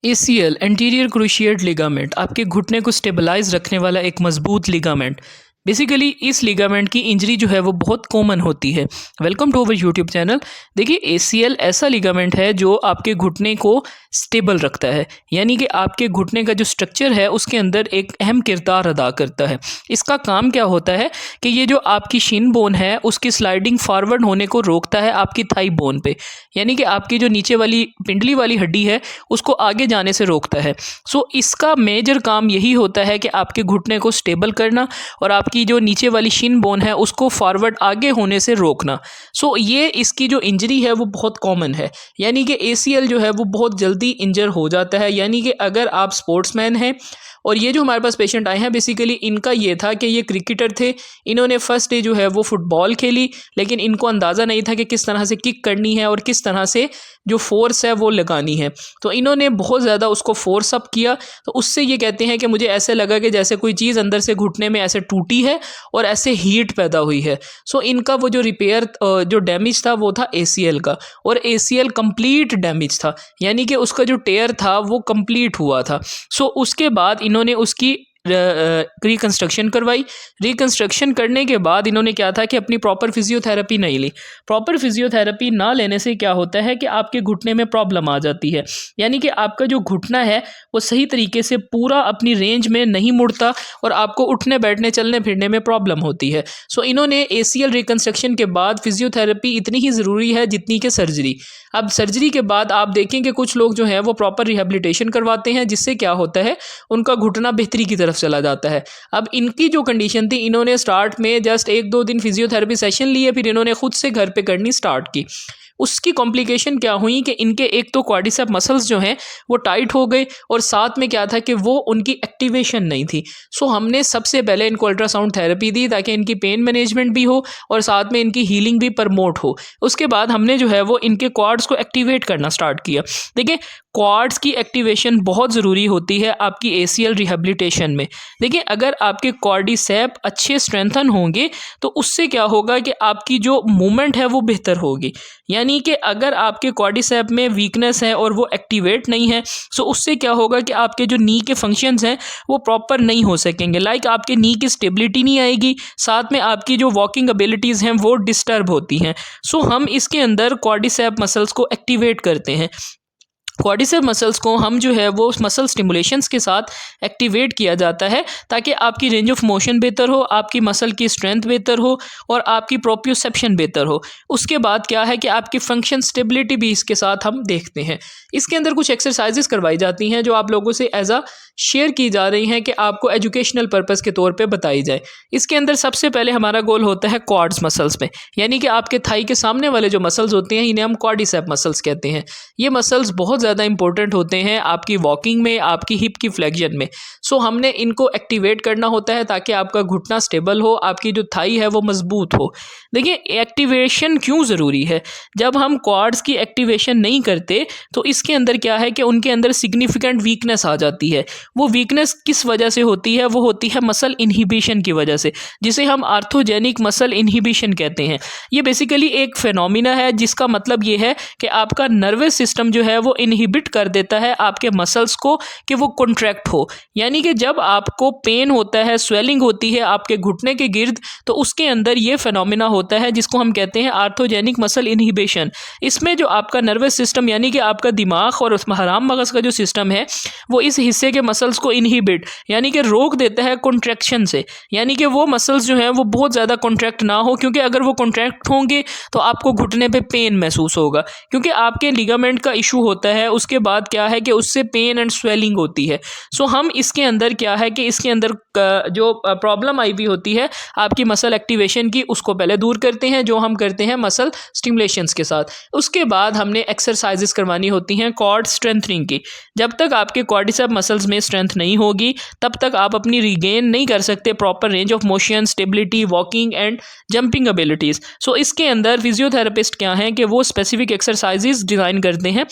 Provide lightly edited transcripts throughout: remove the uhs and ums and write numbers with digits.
ACL anterior cruciate ligament आपके घुटने को स्टेबलाइज रखने वाला एक मजबूत लिगामेंट। बेसिकली इस लिगामेंट की इंजरी जो है वो बहुत कॉमन होती है। Welcome to our YouTube channel. देखिए, एसीएल ऐसा लिगामेंट है जो आपके घुटने को स्टेबल रखता है, यानी कि आपके घुटने का जो स्ट्रक्चर है उसके अंदर एक अहम किरदार अदा करता है। इसका काम क्या होता है कि ये जो आपकी शिन बोन है उसकी स्लाइडिंग फॉरवर्ड होने को रोकता है आपकी थाई बोन पे, यानी कि आपकी जो नीचे वाली पिंडली वाली हड्डी है उसको आगे जाने से रोकता है। सो इसका मेजर काम यही होता है कि आपके घुटने को स्टेबल करना और आपकी जो नीचे वाली शिन बोन है उसको फॉरवर्ड आगे होने से रोकना। सो ये इसकी जो इंजरी है वो बहुत कॉमन है, यानी कि एसीएल जो है वो बहुत जल्दी इंजर हो जाता है। यानी कि अगर आप स्पोर्ट्समैन हैं, और ये जो हमारे पास पेशेंट आए हैं बेसिकली इनका ये था कि ये क्रिकेटर थे, इन्होंने फर्स्ट डे जो है वो फुटबॉल खेली, लेकिन इनको अंदाज़ा नहीं था कि किस तरह से किक करनी है और किस तरह से जो फोर्स है वो लगानी है। तो इन्होंने बहुत ज़्यादा उसको फोर्स अप किया, तो उससे ये कहते हैं कि मुझे ऐसे लगा कि जैसे कोई चीज़ अंदर से घुटने में ऐसे टूटी है और ऐसे हीट पैदा हुई है। सो इनका वो जो रिपेयर जो डैमेज था वो था एसीएल का, और एसीएल कंप्लीट डैमेज था, यानी कि उसका जो टेयर था वो कंप्लीट हुआ था। सो उसके बाद इन्होंने उसकी रिकंस्ट्रक्शन करवाई। रिकंस्ट्रक्शन करने के बाद इन्होंने क्या था कि अपनी प्रॉपर फिजियोथेरेपी नहीं ली। प्रॉपर फिजियोथेरेपी ना लेने से क्या होता है कि आपके घुटने में प्रॉब्लम आ जाती है, यानी कि आपका जो घुटना है वो सही तरीके से पूरा अपनी रेंज में नहीं मुड़ता और आपको उठने बैठने चलने फिरने में प्रॉब्लम होती है। सो इन्होंने एसीएल रिकंस्ट्रक्शन के बाद फिजियोथेरेपी इतनी ही ज़रूरी है जितनी कि सर्जरी। अब सर्जरी के बाद आप देखें कि कुछ लोग जो हैं वो प्रॉपर रिहेबिलिटेशन करवाते हैं, जिससे क्या होता है उनका घुटना बेहतरी की तरफ चला जाता है। अब इनकी जो कंडीशन थी, इन्होंने स्टार्ट में जस्ट 1-2 दिन फिजियोथेरेपी सेशन लिए, फिर इन्होंने खुद से घर पे करनी स्टार्ट की। उसकी कॉम्प्लिकेशन क्या हुई कि इनके एक तो क्वाड्रिसेप मसल्स जो हैं वो टाइट हो गए, और साथ में क्या था कि वो उनकी एक्टिवेशन नहीं थी। सो हमने सबसे पहले इनको अल्ट्रासाउंड थेरेपी दी ताकि इनकी पेन मैनेजमेंट भी हो और साथ में इनकी हीलिंग भी प्रमोट हो। उसके बाद हमने जो है वो इनके क्वाड्स को एक्टिवेट करना स्टार्ट किया। देखिए, क्वाड्स की एक्टिवेशन बहुत ज़रूरी होती है आपकी एसीएल रिहेबिलिटेशन में। देखिए, अगर आपके क्वाड्रिसेप अच्छे स्ट्रेंथन होंगे तो उससे क्या होगा कि आपकी जो मूवमेंट है वो बेहतर होगी। यानी कि अगर आपके क्वाड्रिसेप में वीकनेस है और वो एक्टिवेट नहीं है, सो उससे क्या होगा कि आपके जो नी के फंक्शंस हैं वो प्रॉपर नहीं हो सकेंगे। लाइक आपके नी की स्टेबिलिटी नहीं आएगी, साथ में आपकी जो वॉकिंग एबिलिटीज़ हैं वो डिस्टर्ब होती हैं। सो हम इसके अंदर क्वाड्रिसेप मसल्स को एक्टिवेट करते हैं। क्वाड्रिसेप मसल्स को हम जो है वो मसल स्टिमुलेशंस के साथ एक्टिवेट किया जाता है ताकि आपकी रेंज ऑफ मोशन बेहतर हो, आपकी मसल की स्ट्रेंथ बेहतर हो और आपकी प्रोप्रियोसेप्शन बेहतर हो। उसके बाद क्या है कि आपकी फंक्शन स्टेबिलिटी भी इसके साथ हम देखते हैं। इसके अंदर कुछ एक्सरसाइजेस करवाई जाती हैं जो आप लोगों से एज अ शेयर की जा रही हैं कि आपको एजुकेशनल पर्पज़ के तौर पे बताई जाए। इसके अंदर सबसे पहले हमारा गोल होता है क्वाड्स मसल्स में, यानी कि आपके थाई के सामने वाले जो मसल्स होते हैं इन्हें हम क्वाड्रिसेप मसल्स कहते हैं। ये मसल्स बहुत ज़्यादा इंपॉर्टेंट होते हैं आपकी वॉकिंग में, आपकी हिप की फ्लेक्शन में। सो हमने इनको एक्टिवेट करना होता है ताकि आपका घुटना स्टेबल हो, आपकी जो थाई है वो मजबूत हो। देखिए, एक्टिवेशन क्यों ज़रूरी है? जब हम क्वाड्स की एक्टिवेशन नहीं करते तो इसके अंदर क्या है कि उनके अंदर सिग्निफिकेंट वीकनेस आ जाती है। वो वीकनेस किस वजह से होती है? वो होती है मसल इनहिबिशन की वजह से, जिसे हम आर्थोजेनिक मसल इनहिबिशन कहते हैं। ये बेसिकली एक फिनोमिना है जिसका मतलब ये है कि आपका नर्वस सिस्टम जो है वो इनहिबिट कर देता है आपके मसल्स को कि वो कॉन्ट्रैक्ट हो। यानी कि जब आपको पेन होता है, स्वेलिंग होती है आपके घुटने के गिर्द, तो उसके अंदर ये फिनोमिना होता है जिसको हम कहते हैं आर्थोजेनिक मसल इनहिबिशन। इसमें जो आपका नर्वस सिस्टम यानी कि आपका दिमाग और हराम मगज का जो सिस्टम है वो इस हिस्से के मसल्स को इनहिबिट यानी कि रोक देता है कॉन्ट्रैक्शन से, यानी कि वो मसल्स जो हैं वो बहुत ज़्यादा कॉन्ट्रैक्ट ना हो, क्योंकि अगर वो कॉन्ट्रैक्ट होंगे तो आपको घुटने पे पेन महसूस होगा, क्योंकि आपके लिगामेंट का इशू होता है। उसके बाद क्या है कि उससे पेन एंड स्वेलिंग होती है। सो हम इसके अंदर क्या है कि इसके अंदर जो प्रॉब्लम आई हुई होती है आपकी मसल एक्टिवेशन की, उसको पहले दूर करते हैं, जो हम करते हैं मसल स्टिमुलेशंस के साथ। उसके बाद हमने एक्सरसाइजेस करवानी होती हैं क्वाड स्ट्रेंथनिंग की। जब तक आपके क्वाड्रिसेप मसल्स में स्ट्रेंथ नहीं होगी तब तक आप अपनी रिगेन नहीं कर सकते proper range of motion, stability, walking and jumping abilities. So इसके अंदर फिजियोथेरेपिस्ट क्या हैं कि वो स्पेसिफिक एक्सरसाइजेस डिज़ाइन करते हैं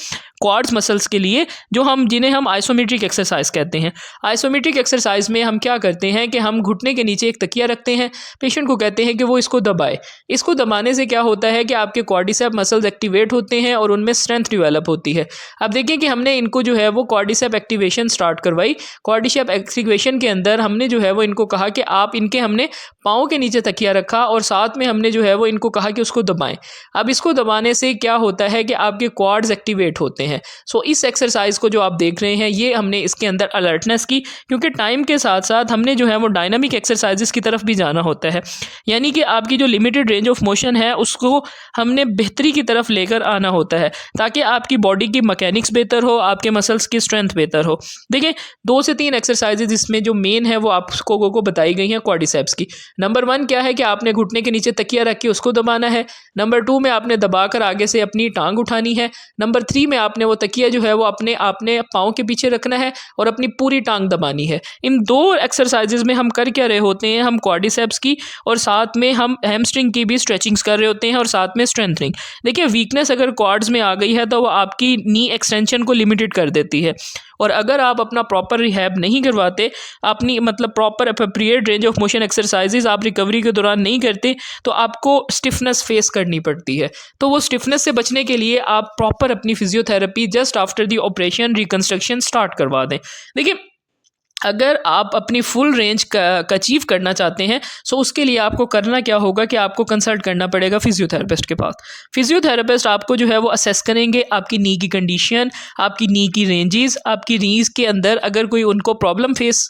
क्वाड्स मसल्स के लिए, जो हम जिन्हें हम आइसोमेट्रिक एक्सरसाइज कहते हैं। आइसोमेट्रिक एक्सरसाइज में हम क्या करते हैं कि हम घुटने के नीचे एक तकिया रखते हैं, पेशेंट को कहते हैं कि वो इसको दबाए। इसको दबाने से क्या होता है कि आपके क्वाड्रिसेप मसल्स एक्टिवेट होते हैं और उनमें स्ट्रेंथ डेवलप होती है। अब देखिए कि हमने इनको जो है वो क्वाड्रिसेप एक्टिवेशन स्टार्ट करवाई। क्वाड्रिसेप एक्टिवेशन के अंदर हमने जो है वो इनको कहा कि आप इनके हमने पाँव के नीचे तकिया रखा और साथ में हमने जो है वो इनको कहा कि उसको दबाएं। अब इसको दबाने से क्या होता है कि आपके क्वाड्स एक्टिवेट होते हैं। सो इस एक्सरसाइज को जो आप देख रहे हैं ये हमने इसके अंदर अलर्टनेस की, क्योंकि टाइम के साथ साथ हमने जो है वो डायनामिक एक्सरसाइजेस की तरफ भी जाना होता है, यानी कि आपकी जो लिमिटेड रेंज ऑफ मोशन है उसको हमने बेहतरी की तरफ लेकर आना होता है, ताकि आपकी बॉडी की मैकेनिक्स बेहतर हो, आपके मसल्स की स्ट्रेंथ बेहतर हो। देखिए 2 से 3 एक्सरसाइजेज इसमें जो मेन है वो आपको को बताई गई हैं क्वाड्रिसेप्स की। नंबर 1 क्या है कि आपने घुटने के नीचे तकिया रख के उसको दबाना है। नंबर 2 में आपने दबाकर आगे से अपनी टांग उठानी है। नंबर 3 में आपने वो तकिया जो है वो अपने पाँव के पीछे रखना है और अपनी पूरी टांग दबानी है। इन 2 एक्सरसाइजेज में हम कर क्या रहे होते हैं, हम क्वाड्रिसेप्स की और साथ में हम हैमस्ट्रिंग की भी स्ट्रेचिंग्स कर रहे होते हैं और साथ में स्ट्रेंथनिंग। देखिए वीकनेस अगर क्वाड्स में आ गई है तो वो आपकी नी एक्सटेंशन को लिमिटेड कर देती है, और अगर आप अपना प्रॉपर रिहैब नहीं करवाते, अपनी मतलब proper appropriate range of motion exercises आप रिकवरी के दौरान नहीं करते, तो आपको स्टिफनेस फेस करनी पड़ती है। तो वो स्टिफनेस से बचने के लिए आप प्रॉपर अपनी physiotherapy just after the operation reconstruction start करवा दें। देखिए अगर आप अपनी फुल रेंज का अचीव करना चाहते हैं, सो उसके लिए आपको करना क्या होगा कि आपको कंसल्ट करना पड़ेगा फिजियोथेरेपिस्ट के पास। फिजियोथेरेपिस्ट आपको जो है वो असेस करेंगे आपकी नी की कंडीशन, आपकी नी की रेंजेस, आपकी नीज के अंदर अगर कोई उनको प्रॉब्लम फेस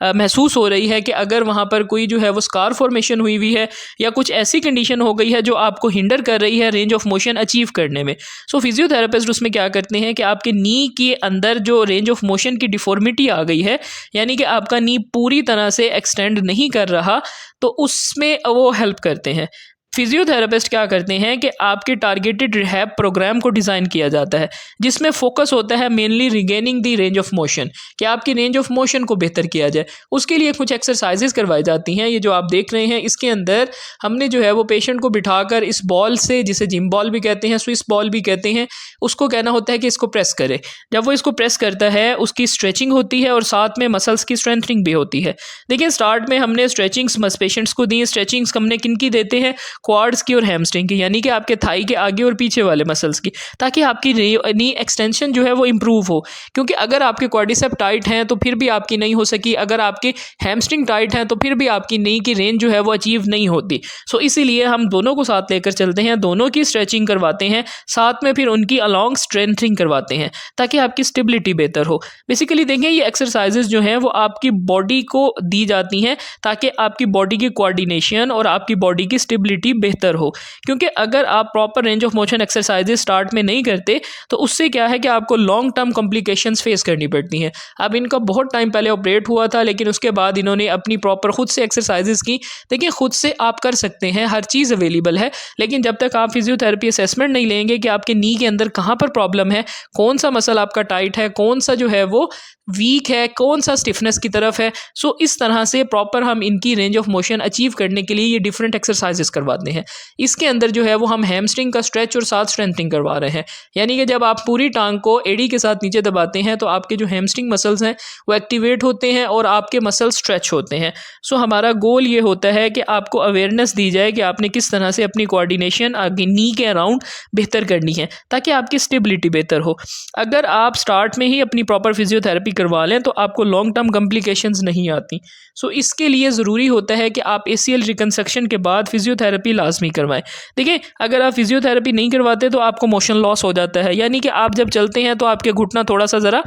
महसूस हो रही है कि अगर वहाँ पर कोई जो है वो स्कार फॉर्मेशन हुई हुई है या कुछ ऐसी कंडीशन हो गई है जो आपको हिंडर कर रही है रेंज ऑफ मोशन अचीव करने में। सो फिजियोथेरेपिस्ट उसमें क्या करते हैं कि आपके नी के अंदर जो रेंज ऑफ मोशन की डिफॉर्मिटी आ गई है, यानी कि आपका नी पूरी तरह से एक्सटेंड नहीं कर रहा, तो उसमें वो हेल्प करते हैं। फिजियोथेरेपिस्ट क्या करते हैं कि आपके टारगेटेड रिहैब प्रोग्राम को डिज़ाइन किया जाता है, जिसमें फोकस होता है mainly regaining the range of motion, कि आपकी रेंज ऑफ मोशन को बेहतर किया जाए। उसके लिए कुछ एक्सरसाइजेज करवाई जाती हैं। ये जो आप देख रहे हैं इसके अंदर हमने जो है वो पेशेंट को बिठाकर इस बॉल से, जिसे जिम बॉल भी कहते हैं, स्विस बॉल भी कहते हैं, उसको कहना होता है कि इसको प्रेस करे। जब वो इसको प्रेस करता है उसकी स्ट्रेचिंग होती है और साथ में मसल्स की स्ट्रेंथनिंग भी होती है। देखिए स्टार्ट में हमने स्ट्रेचिंग्स पेशेंट्स को दी। स्ट्रेचिंग्स हमने किन की देते हैं, क्वाड्स की और हैमस्ट्रिंग की, यानी कि आपके थाई के आगे और पीछे वाले मसल्स की, ताकि आपकी नी एक्सटेंशन जो है वो इंप्रूव हो। क्योंकि अगर आपके क्वाड्रिसेप टाइट हैं तो फिर भी आपकी नहीं हो सकी, अगर आपके हैमस्ट्रिंग टाइट हैं तो फिर भी आपकी नी की रेंज जो है वो अचीव नहीं होती। सो इसीलिए हम दोनों को साथ लेकर चलते हैं, दोनों की स्ट्रेचिंग करवाते हैं, साथ में फिर उनकी अलॉन्ग स्ट्रेंथनिंग करवाते हैं, ताकि आपकी स्टेबिलिटी बेहतर हो। बेसिकली देखें ये एक्सरसाइजेज जो हैं वो आपकी बॉडी को दी जाती हैं ताकि आपकी बॉडी की कोऑर्डिनेशन और आपकी बॉडी की स्टेबिलिटी बेहतर हो। क्योंकि अगर आप proper range of motion exercises start में नहीं करते तो उससे क्या है कि आपको लॉन्ग टर्म कॉम्प्लिकेशंस फेस करनी पड़ती हैं। अब इनका बहुत टाइम पहले ऑपरेट हुआ था, लेकिन उसके बाद इन्होंने अपनी प्रॉपर खुद से एक्सरसाइजेज की। देखिए खुद से आप कर सकते हैं, हर चीज़ अवेलेबल है, लेकिन जब तक आप फिजियोथेरेपी असेसमेंट नहीं लेंगे कि आपके नी के अंदर कहाँ पर प्रॉब्लम है, कौन सा मसल आपका टाइट है, कौन सा जो है वो वीक है, कौन सा स्टिफनेस की तरफ है, सो इस तरह से प्रॉपर हम इनकी रेंज ऑफ मोशन अचीव करने के लिए ये डिफरेंट एक्सरसाइजेस करवाते हैं। इसके अंदर जो है वो हम हैमस्ट्रिंग का स्ट्रेच और साथ स्ट्रेंथनिंग करवा रहे हैं, यानी कि जब आप पूरी टांग को एड़ी के साथ नीचे दबाते हैं तो आपके जो हैमस्ट्रिंग मसल्स हैं वो एक्टिवेट होते हैं और आपके मसल स्ट्रेच होते हैं। सो हमारा गोल ये होता है कि आपको अवेयरनेस दी जाए कि आपने किस तरह से अपनी कोऑर्डिनेशन आपकी नी के अराउंड बेहतर करनी है ताकि आपकी स्टेबिलिटी बेहतर हो। अगर आप स्टार्ट में ही अपनी प्रॉपर फिजियोथेरेपी करवा लें तो आपको लॉन्ग टर्म कॉम्प्लिकेशंस नहीं आती। सो इसके लिए ज़रूरी होता है कि आप ACL रिकंस्ट्रक्शन के बाद फिजियोथेरेपी लाजमी करवाएं। देखिए अगर आप फिजियोथेरेपी नहीं करवाते तो आपको मोशन लॉस हो जाता है, यानी कि आप जब चलते हैं तो आपके घुटना थोड़ा सा ज़रा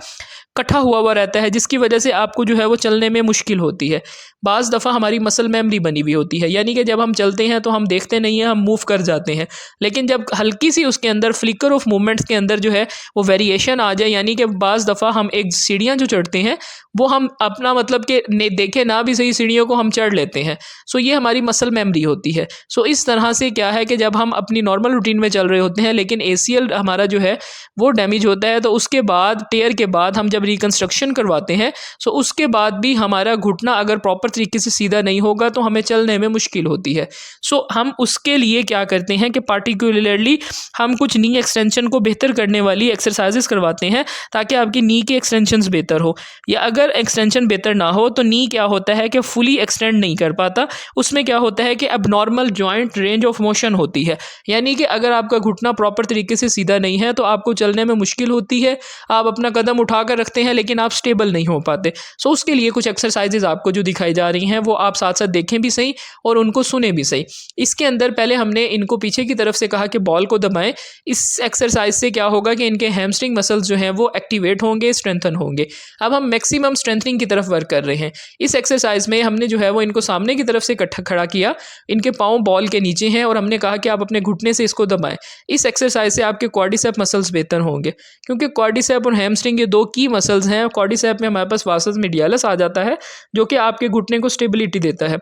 कटा हुआ रहता है, जिसकी वजह से आपको जो है वो चलने में मुश्किल होती है। बाज़ दफ़ा हमारी मसल मेमोरी बनी हुई होती है, यानी कि जब हम चलते हैं तो हम देखते नहीं हैं, हम मूव कर जाते हैं, लेकिन जब हल्की सी उसके अंदर फ्लिकर ऑफ मूवमेंट्स के अंदर जो है वो वेरिएशन आ जाए, यानी कि बाज़ दफ़ा हम एक सीढ़ियाँ जो चढ़ते हैं वो हम अपना मतलब कि देखे ना भी सही सीढ़ियों को हम चढ़ लेते हैं। सो ये हमारी मसल मेमोरी होती है। सो इस तरह से क्या है कि जब हम अपनी नॉर्मल रूटीन में चल रहे होते हैं लेकिन ACL हमारा जो है वो डैमेज होता है, तो उसके बाद टेयर के बाद हम जब रिकंस्ट्रक्शन करवाते हैं तो उसके बाद भी हमारा घुटना अगर प्रॉपर तरीके से सीधा नहीं होगा तो हमें चलने में मुश्किल होती है। सो हम उसके लिए क्या करते हैं कि पार्टिकुलरली हम कुछ नी एक्सटेंशन को बेहतर करने वाली एक्सरसाइजेस करवाते हैं ताकि आपकी नी के एक्सटेंशंस बेहतर हो, या अगर एक्सटेंशन बेहतर ना हो तो नी क्या होता है कि फुली एक्सटेंड नहीं कर पाता। उसमें क्या होता है कि अब normal joint range of motion होती है, यानी कि अगर आपका घुटना प्रॉपर तरीके से सीधा नहीं है तो आपको चलने में मुश्किल होती है, आप अपना कदम उठा कर रखते हैं लेकिन आप स्टेबल नहीं हो पाते। सो उसके लिए कुछ एक्सरसाइजेज आपको जो दिखाई जा रही हैं वो आप साथ साथ देखें भी सही और उनको सुने भी सही। इसके अंदर पहले हमने इनको पीछे की तरफ से कहा कि बॉल को दबाएं। इस एक्सरसाइज से क्या होगा कि इनके हैमस्ट्रिंग मसल्स जो हैं वो एक्टिवेट होंगे, स्ट्रेंथन होंगे। अब हम मैक्सिमम स्ट्रेंथनिंग की तरफ वर्क कर रहे हैं। इस एक्सरसाइज में हमने जो है वो इनको सामने की तरफ से इकट्ठा खड़ा किया, इनके पाँव बॉल के नीचे हैं और हमने कहा कि आप अपने घुटने से इसको दबाएं। इस एक्सरसाइज से आपके क्वाड्रिसेप मसल्स बेहतर होंगे, क्योंकि क्वाड्रिसेप और हैमस्ट्रिंग ये दो की मसल्स हैं। क्वाड्रिसेप में हमारे पास वासस मीडियालस आ जाता है जो कि आपके घुटने को स्टेबिलिटी देता है।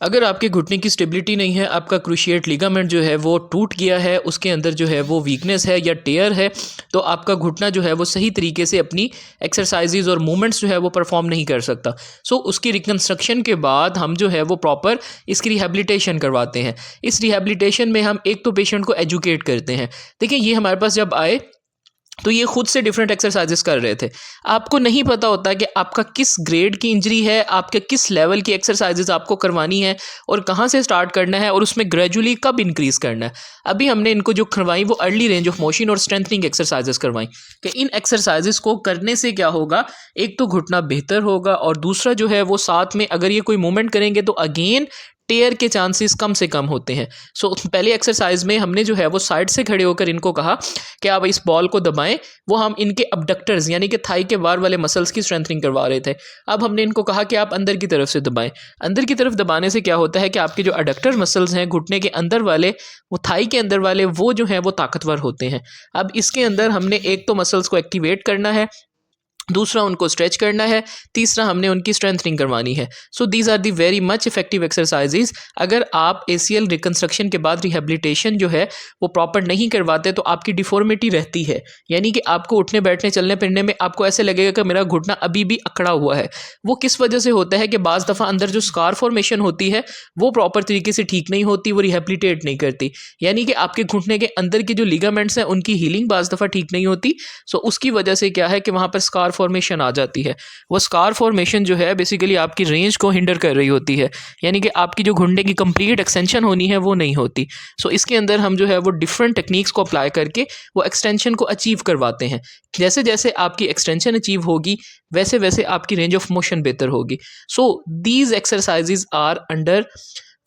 अगर आपके घुटने की स्टेबिलिटी नहीं है, आपका क्रूशिएट लिगामेंट जो है वो टूट गया है, उसके अंदर जो है वो वीकनेस है या टेयर है, तो आपका घुटना जो है वो सही तरीके से अपनी एक्सरसाइजेज और मूवमेंट्स जो है वो परफॉर्म नहीं कर सकता। सो उसकी रिकंस्ट्रक्शन के बाद हम जो है वो प्रॉपर इसकी रिहेबिलिटेशन करवाते हैं। इस रिहेबिलिटेशन में हम एक तो पेशेंट को एजुकेट करते हैं। देखिए, ये हमारे पास जब आए तो ये खुद से डिफरेंट एक्सरसाइजेस कर रहे थे। आपको नहीं पता होता कि आपका किस ग्रेड की इंजरी है, आपके किस लेवल की एक्सरसाइजेस आपको करवानी है और कहाँ से स्टार्ट करना है और उसमें ग्रेजुअली कब इंक्रीज़ करना है। अभी हमने इनको जो करवाई वो अर्ली रेंज ऑफ मोशन और स्ट्रेंथनिंग एक्सरसाइजेस करवाई कि इन एक्सरसाइजेस को करने से क्या होगा, एक तो घुटना बेहतर होगा और दूसरा जो है वो साथ में अगर ये कोई मूवमेंट करेंगे तो अगेन टेयर के चांसेस कम से कम होते हैं। सो पहले एक्सरसाइज में हमने जो है वो साइड से खड़े होकर इनको कहा कि आप इस बॉल को दबाएं। वो हम इनके अबडक्टर्स यानी कि थाई के बार वाले मसल्स की स्ट्रेंथनिंग करवा रहे थे। अब हमने इनको कहा कि आप अंदर की तरफ से दबाएं। अंदर की तरफ दबाने से क्या होता है कि आपके जो अडक्टर मसल्स हैं घुटने के अंदर वाले, वो थाई के अंदर वाले, वो जो हैं वो ताकतवर होते हैं। अब इसके अंदर हमने एक तो मसल्स को एक्टिवेट करना है, दूसरा उनको स्ट्रेच करना है, तीसरा हमने उनकी स्ट्रेंथनिंग करवानी है। So these are the very much effective exercises. अगर आप ACL रिकंस्ट्रक्शन के बाद रिहेबिलिटेशन जो है वो प्रॉपर नहीं करवाते तो आपकी डिफॉर्मिटी रहती है, यानी कि आपको उठने बैठने चलने फिरने में आपको ऐसे लगेगा कि मेरा घुटना अभी भी अकड़ा हुआ है। वो किस वजह से होता है कि बाज़ दफ़ा अंदर जो स्कार फॉर्मेशन होती है वो प्रॉपर तरीके से ठीक नहीं होती, वो रिहेबिलिटेट नहीं करती, यानी कि आपके घुटने के अंदर के जो लिगामेंट्स हैं उनकी हीलिंग बाज़ दफ़ा ठीक नहीं होती। सो उसकी वजह से क्या है कि वहाँ पर स्कार फॉर्मेशन आ जाती है। वो स्कार फॉर्मेशन जो है बेसिकली आपकी रेंज को हिंडर कर रही होती है, यानी कि आपकी जो घुटने की कंप्लीट एक्सटेंशन होनी है वो नहीं होती। सो इसके अंदर हम जो है वो डिफरेंट टेक्निक्स को अप्लाई करके वो एक्सटेंशन को अचीव करवाते हैं। जैसे जैसे आपकी एक्सटेंशन अचीव होगी वैसे वैसे आपकी रेंज ऑफ मोशन बेहतर होगी। So these exercises are under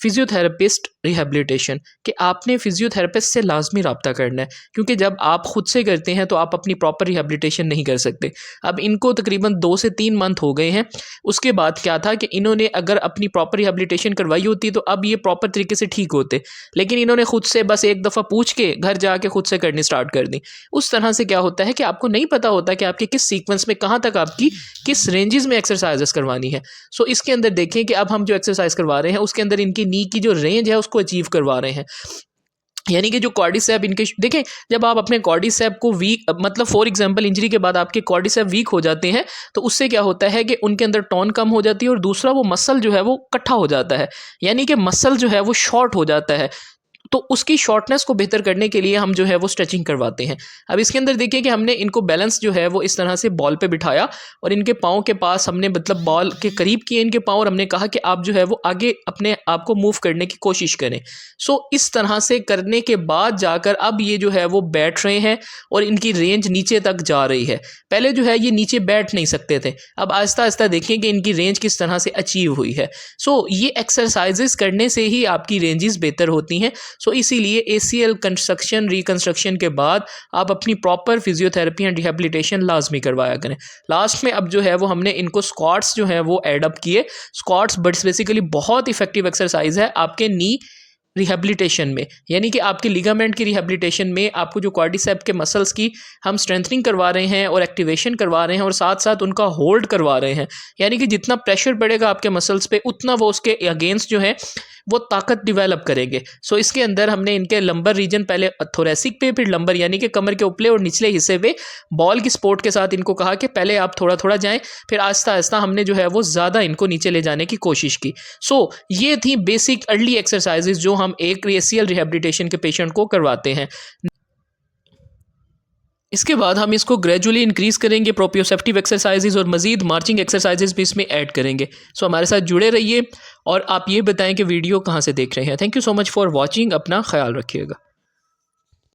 physiotherapist rehabilitation, कि आपने फिजियोथेरेपिस्ट से लाजमी रब्ता करना है, क्योंकि जब आप ख़ुद से करते हैं तो आप अपनी प्रॉपर रिहेबिलिटेशन नहीं कर सकते। अब इनको तकरीबन 2 से 3 मंथ हो गए हैं। उसके बाद क्या था कि इन्होंने अगर अपनी प्रॉपर रिहेबिलिटेशन करवाई होती तो अब ये प्रॉपर तरीके से ठीक होते, लेकिन इन्होंने खुद से बस एक दफ़ा पूछ के घर जाके खुद से करनी स्टार्ट कर दी। उस तरह से क्या होता है कि आपको नहीं पता होता कि आपके किस सीक्वेंस में कहाँ तक आपकी किस रेंजेस में एक्सरसाइजेस करवानी है। सो इसके अंदर देखें कि अब हम जो एक्सरसाइज करवा रहे हैं उसके अंदर इनकी नी की जो रेंज है उसको अचीव करवा रहे हैं, यानी कि जो क्वाड्रिसेप इनके देखें, जब आप अपने क्वाड्रिसेप को वीक, मतलब फॉर एग्जांपल इंजरी के बाद आपके क्वाड्रिसेप वीक हो जाते हैं तो उससे क्या होता है कि उनके अंदर टोन कम हो जाती है और दूसरा वो मसल जो है वो इकट्ठा हो जाता है, यानी कि मसल जो है वो शॉर्ट हो जाता है। तो उसकी शॉर्टनेस को बेहतर करने के लिए हम जो है वो स्ट्रेचिंग करवाते हैं। अब इसके अंदर देखिए कि हमने इनको बैलेंस जो है वो इस तरह से बॉल पे बिठाया और इनके पाँव के पास हमने मतलब बॉल के करीब किए इनके पाँव और हमने कहा कि आप जो है वो आगे अपने आप को मूव करने की कोशिश करें। सो इस तरह से करने के बाद जाकर अब ये जो है वो बैठ रहे हैं और इनकी रेंज नीचे तक जा रही है। पहले जो है ये नीचे बैठ नहीं सकते थे, अब आहिस्ता आहिस्ता देखें कि इनकी रेंज किस तरह से अचीव हुई है। सो ये एक्सरसाइजेस करने से ही आपकी रेंजेस बेहतर होती हैं। सो इसीलिए ACL कंस्ट्रक्शन रिकंस्ट्रक्शन के बाद आप अपनी प्रॉपर फिजियोथेरेपी एंड रिहेबिलिटेशन लाजमी करवाया करें। लास्ट में अब जो है वो हमने इनको स्क्वाट्स जो है वो एड अप किए। स्क्वाट्स बेसिकली बहुत इफेक्टिव एक्सरसाइज है आपके नी रिहेबिलिटेशन में, यानी कि आपके लिगामेंट की रिहेबिलिटेशन में आपको जो क्वाड्रिसेप के मसल्स की हम स्ट्रेंथनिंग करवा रहे हैं और एक्टिवेशन करवा रहे हैं और साथ साथ उनका होल्ड करवा रहे हैं, यानी कि जितना प्रेशर पड़ेगा आपके मसल्स पे उतना वो उसके अगेंस्ट जो है वो ताकत डेवलप करेंगे। सो इसके अंदर हमने इनके लंबर रीजन पहले थोरेसिक पे, फिर लंबर यानी कि कमर के उपले और निचले हिस्से पे बॉल की सपोर्ट के साथ इनको कहा कि पहले आप थोड़ा थोड़ा जाएं, फिर आहिस्ता आहिस्ता हमने जो है वो ज़्यादा इनको नीचे ले जाने की कोशिश की। सो ये थी बेसिक अर्ली एक्सरसाइजेज जो हम एक ACL रिहेबिलिटेशन के पेशेंट को करवाते हैं। इसके बाद हम इसको ग्रेजुअली इंक्रीज़ करेंगे, प्रोप्रियोसेप्टिव एक्सरसाइजेज और मज़ीद मार्चिंग एक्सरसाइजेज भी इसमें ऐड करेंगे। सो हमारे साथ जुड़े रहिए और आप ये बताएं कि वीडियो कहाँ से देख रहे हैं। Thank you so much for watching. अपना ख्याल रखिएगा।